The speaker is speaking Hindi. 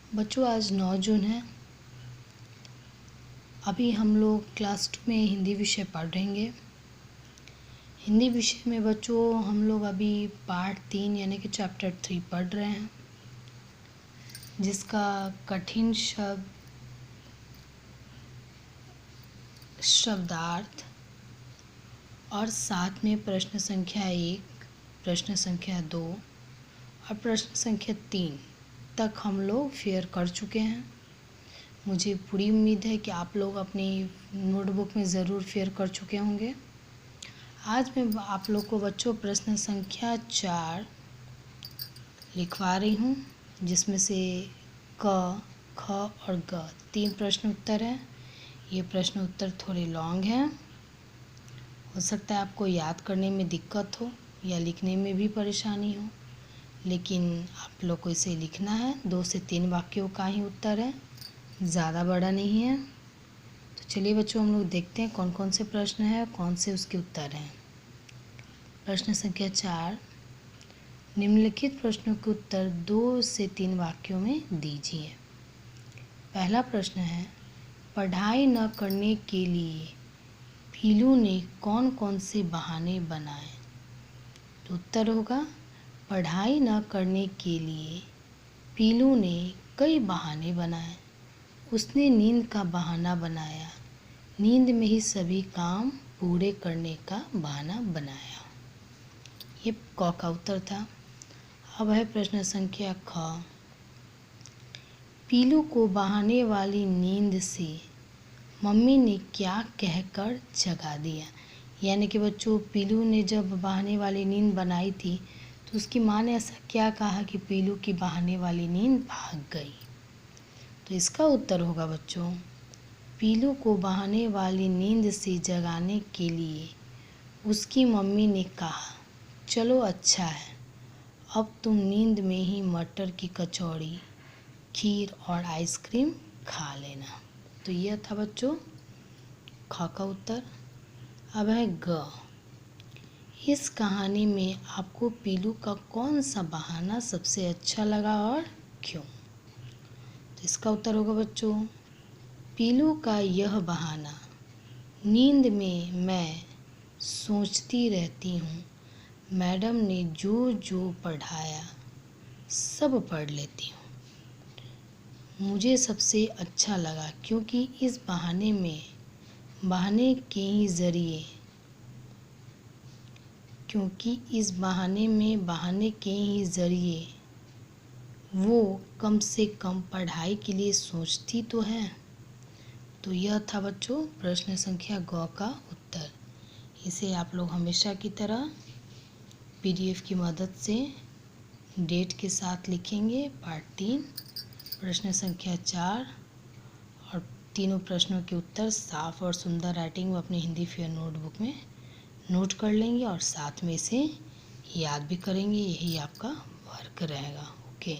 बच्चों आज 9 जून है। अभी हम लोग क्लास 2 में हिंदी विषय पढ़ रहेंगे। हिंदी विषय में बच्चों हम लोग अभी पार्ट 3 यानी कि चैप्टर 3 पढ़ रहे हैं, जिसका कठिन शब्दार्थ और साथ में प्रश्न संख्या 1, प्रश्न संख्या 2 और प्रश्न संख्या 3 तक हम लोग फेयर कर चुके हैं। मुझे पूरी उम्मीद है कि आप लोग अपनी नोटबुक में ज़रूर फेयर कर चुके होंगे। आज मैं आप लोग को बच्चों प्रश्न संख्या 4 लिखवा रही हूँ, जिसमें से क, ख और ग 3 प्रश्न उत्तर हैं। ये प्रश्न उत्तर थोड़े लॉन्ग हैं, हो सकता है आपको याद करने में दिक्कत हो या लिखने में भी परेशानी हो, लेकिन आप लोग को इसे लिखना है। 2 से 3 वाक्यों का ही उत्तर है, ज़्यादा बड़ा नहीं है। तो चलिए बच्चों, हम लोग देखते हैं कौन कौन से प्रश्न हैं और कौन से उसके उत्तर हैं। प्रश्न संख्या 4, निम्नलिखित प्रश्नों के उत्तर 2 से 3 वाक्यों में दीजिए। पहला प्रश्न है, पढ़ाई न करने के लिए पीलू ने कौन कौन से बहाने बनाए? तो उत्तर होगा, पढ़ाई न करने के लिए पीलू ने कई बहाने बनाए। उसने नींद का बहाना बनाया, नींद में ही सभी काम पूरे करने का बहाना बनाया। ये क का उत्तर था। अब है प्रश्न संख्या ख, पीलू को बहाने वाली नींद से मम्मी ने क्या कहकर जगा दिया? यानी कि बच्चों, पीलू ने जब बहाने वाली नींद बनाई थी तो उसकी माँ ने ऐसा क्या कहा कि पीलू की बहाने वाली नींद भाग गई? तो इसका उत्तर होगा बच्चों, पीलू को बहाने वाली नींद से जगाने के लिए उसकी मम्मी ने कहा, चलो अच्छा है, अब तुम नींद में ही मटर की कचौड़ी, खीर और आइसक्रीम खा लेना। तो यह था बच्चों ख का उत्तर। अब है ग, इस कहानी में आपको पीलू का कौन सा बहाना सबसे अच्छा लगा और क्यों? तो इसका उत्तर होगा बच्चों, पीलू का यह बहाना, नींद में मैं सोचती रहती हूँ, मैडम ने जो जो पढ़ाया सब पढ़ लेती हूँ, मुझे सबसे अच्छा लगा, क्योंकि इस बहाने के ही ज़रिए वो कम से कम पढ़ाई के लिए सोचती तो है। तो यह था बच्चों प्रश्न संख्या ग का उत्तर। इसे आप लोग हमेशा की तरह PDF की मदद से डेट के साथ लिखेंगे। पार्ट 3 प्रश्न संख्या 4 और तीनों प्रश्नों के उत्तर साफ और सुंदर राइटिंग में अपनी हिंदी फेयर नोटबुक में नोट कर लेंगे और साथ में इसे याद भी करेंगे। यही आपका वर्क रहेगा। ओके।